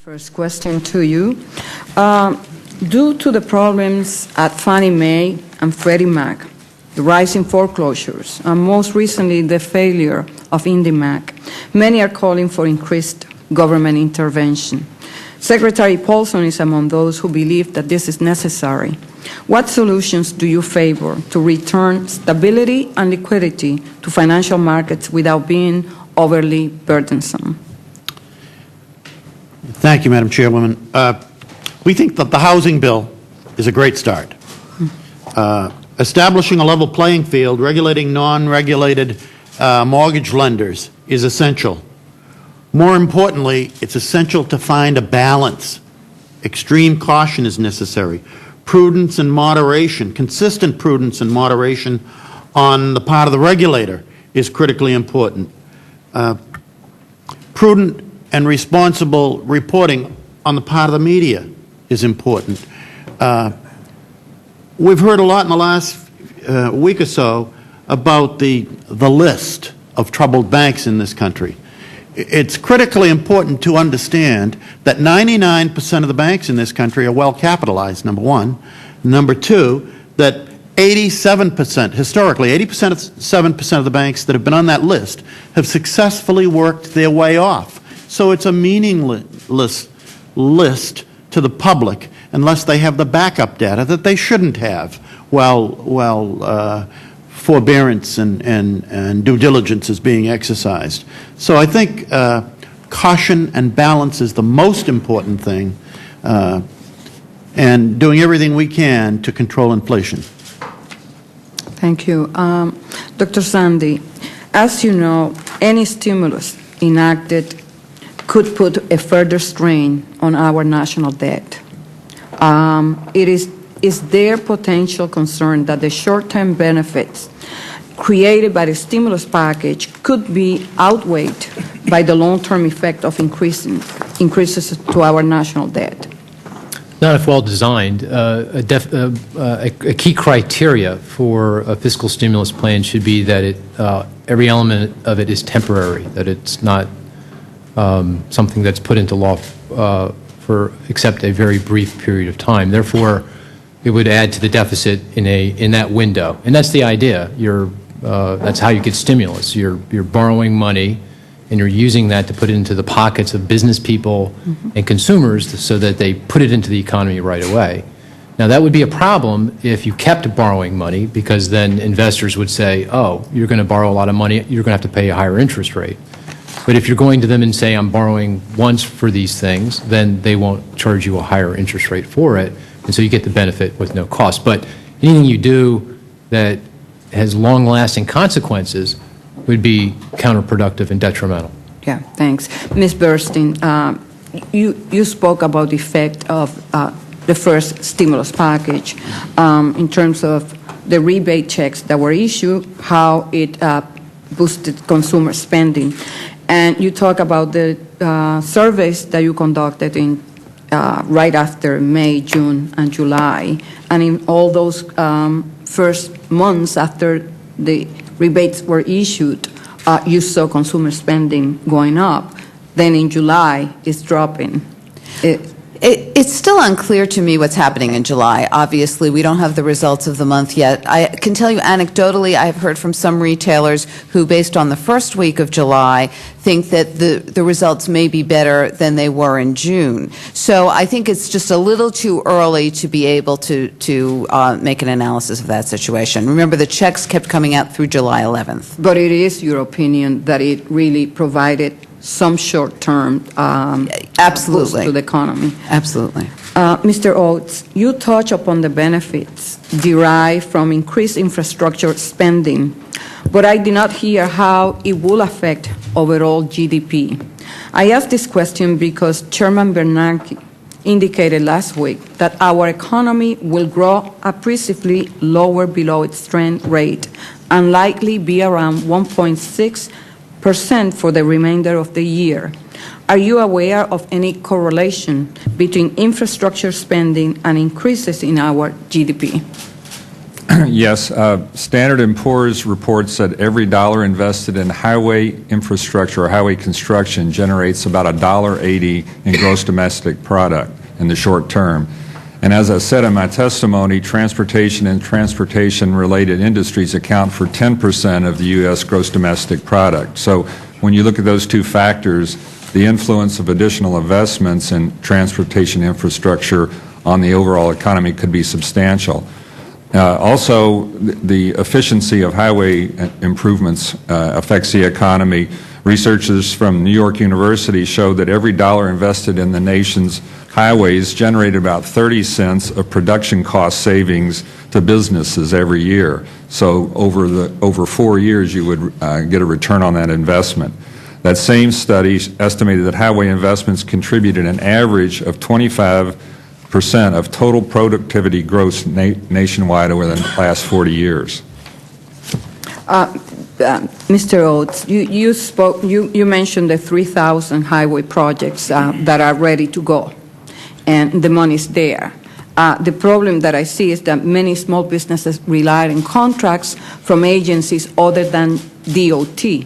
First question to you. Due to the problems at Fannie Mae and Freddie Mac, the rising foreclosures, and most recently the failure of IndyMac, many are calling for increased government intervention. Secretary Paulson is among those who believe that this is necessary. What solutions do you favor to return stability and liquidity to financial markets without being overly burdensome? Thank you, Madam Chairwoman. We think that the housing bill is a great start. Establishing a level playing field, regulating non-regulated mortgage lenders is essential. More importantly, it's essential to find a balance. Extreme caution is necessary. Prudence and moderation, consistent prudence and moderation on the part of the regulator is critically important. Prudent and responsible reporting on the part of the media is important. We've heard a lot in the last week or so about the list of troubled banks in this country. It's critically important to understand that 99% of the banks in this country are well capitalized, number one. Number two, that 87%, historically, 87% of the banks that have been on that list have successfully worked their way off. So it's a meaningless list to the public unless they have the backup data that they shouldn't have while forbearance and due diligence is being exercised. So I think caution and balance is the most important thing, and doing everything we can to control inflation. Thank you. Dr. Zandi, as you know, any stimulus enacted could put a further strain on our national debt. Is there potential concern that the short-term benefits created by the stimulus package could be outweighed by the long-term effect of increases to our national debt? Not if well designed. A key criteria for a fiscal stimulus plan should be that every element of it is temporary, that it's not something that's put into law for except a very brief period of time. Therefore, it would add to the deficit in that window, and that's the idea. That's how you get stimulus. You're borrowing money, and you're using that to put it into the pockets of business people and consumers so that they put it into the economy right away. Now, that would be a problem if you kept borrowing money, because then investors would say, oh, you're going to borrow a lot of money, you're going to have to pay a higher interest rate. But if you're going to them and say, I'm borrowing once for these things, then they won't charge you a higher interest rate for it, and so you get the benefit with no cost. But anything you do that has long-lasting consequences would be counterproductive and detrimental. Yeah, thanks. Ms. Burstein, you spoke about the effect of the first stimulus package in terms of the rebate checks that were issued, how it boosted consumer spending. And you talk about the surveys that you conducted in right after May, June, and July. And in all those first months after the rebates were issued, you saw consumer spending going up. Then in July, it's dropping. It's still unclear to me what's happening in July. Obviously, we don't have the results of the month yet. I can tell you anecdotally, I've heard from some retailers who, based on the first week of July, think that the results may be better than they were in June. So I think it's just a little too early to be able to make an analysis of that situation. Remember, the checks kept coming out through July 11th. But it is your opinion that it really provided some short-term boost to the economy. Absolutely. Mr. Oates, you touch upon the benefits derived from increased infrastructure spending, but I did not hear how it will affect overall GDP. I ask this question because Chairman Bernanke indicated last week that our economy will grow appreciably lower below its trend rate and likely be around 1.6% for the remainder of the year. Are you aware of any correlation between infrastructure spending and increases in our GDP? Yes, Standard & Poor's reports that every dollar invested in highway infrastructure or highway construction generates about $1.80 in gross domestic product in the short term. And as I said in my testimony, transportation and transportation-related industries account for 10% of the U.S. gross domestic product. So when you look at those two factors, the influence of additional investments in transportation infrastructure on the overall economy could be substantial. Also, the efficiency of highway improvements affects the economy. Researchers from New York University show that every dollar invested in the nation's highways generated about 30 cents of production cost savings to businesses every year. So over 4 years, you would get a return on that investment. That same study estimated that highway investments contributed an average of 25% of total productivity growth nationwide over the last 40 years. Mr. Oates, you mentioned the 3,000 highway projects that are ready to go, and the money's there. The problem that I see is that many small businesses rely on contracts from agencies other than DOT.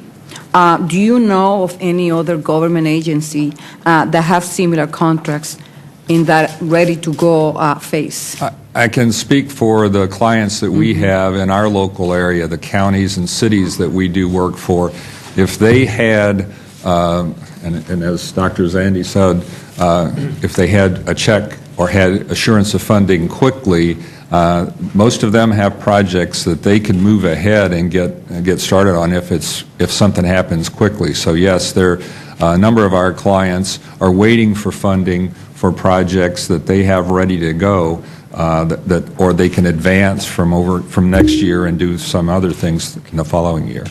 Do you know of any other government agency that have similar contracts in that ready-to-go phase? I can speak for the clients that we have in our local area, the counties and cities that we do work for. If they had, and as Dr. Zandi said, if they had a check or had assurance of funding quickly, most of them have projects that they can move ahead and get started on if something happens quickly. So yes, a number of our clients are waiting for funding for projects that they have ready to go, or they can advance from next year and do some other things in the following year.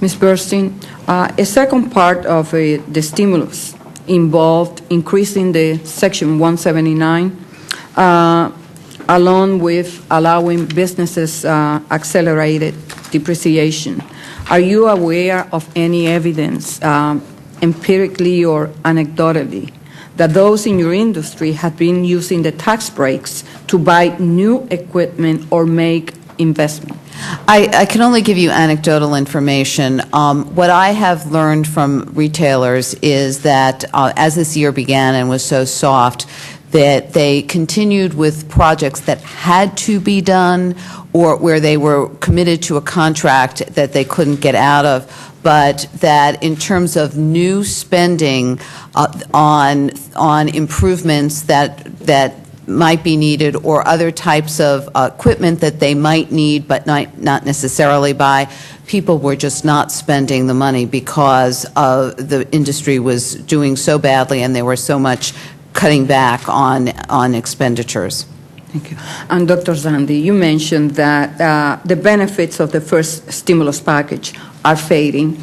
Ms. Burstein, a second part of the stimulus involved increasing the Section 179, along with allowing businesses accelerated depreciation. Are you aware of any evidence, empirically or anecdotally, that those in your industry have been using the tax breaks to buy new equipment or make investment? I can only give you anecdotal information. What I have learned from retailers is that as this year began and was so soft, that they continued with projects that had to be done or where they were committed to a contract that they couldn't get out of, but that in terms of new spending on improvements that might be needed or other types of equipment that they might need but not necessarily buy, people were just not spending the money because the industry was doing so badly and there was so much cutting back on expenditures. Thank you. And Dr. Zandi, you mentioned that the benefits of the first stimulus package are fading.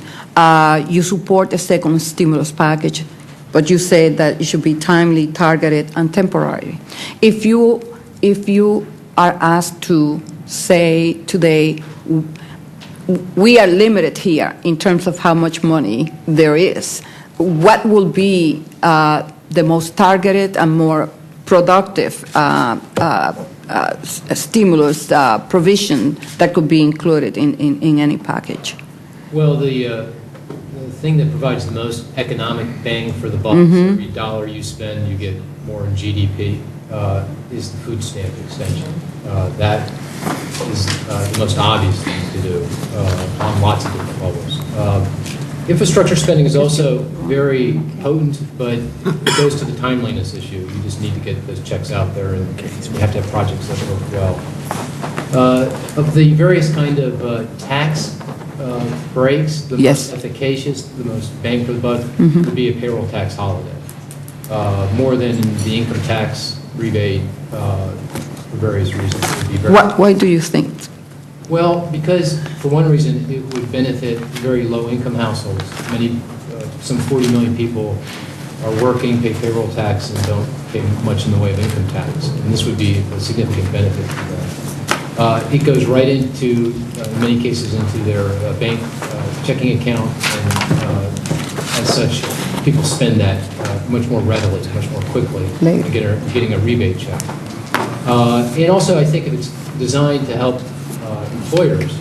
You support a second stimulus package, but you said that it should be timely, targeted, and temporary. If you are asked to say today, we are limited here in terms of how much money there is, what will be the most targeted and more productive stimulus provision that could be included in any package? Well, the thing that provides the most economic bang for the buck, so every dollar you spend, you get more in GDP, is the food stamp extension. That is the most obvious thing to do on lots of different levels. Infrastructure spending is also very potent, but it goes to the timeliness issue. You just need to get those checks out there, and you have to have projects that work well. Of the various kind of tax breaks, the most efficacious, the most bang for the buck would be a payroll tax holiday, more than the income tax rebate for various reasons. It would be Why do you think? Well, because for one reason, it would benefit very low-income households. Some 40 million people are working, pay payroll tax, and don't pay much in the way of income tax. And this would be a significant benefit for them. It goes right into, in many cases, into their bank checking account, and as such, people spend that much more readily, much more quickly, getting a rebate check. And also, I think if it's designed to help employers,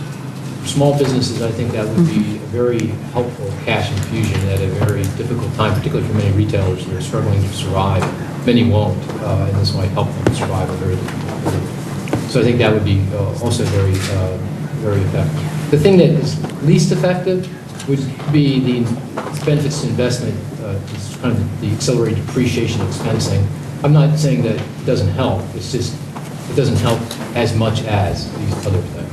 for small businesses, I think that would be a very helpful cash infusion at a very difficult time, particularly for many retailers that are struggling to survive. Many won't, and this might help them survive a very difficult period. So I think that would be also very effective. The thing that is least effective would be the benefits to investment, it's kind of the accelerated depreciation expensing. I'm not saying that it doesn't help, it's just it doesn't help as much as these other things.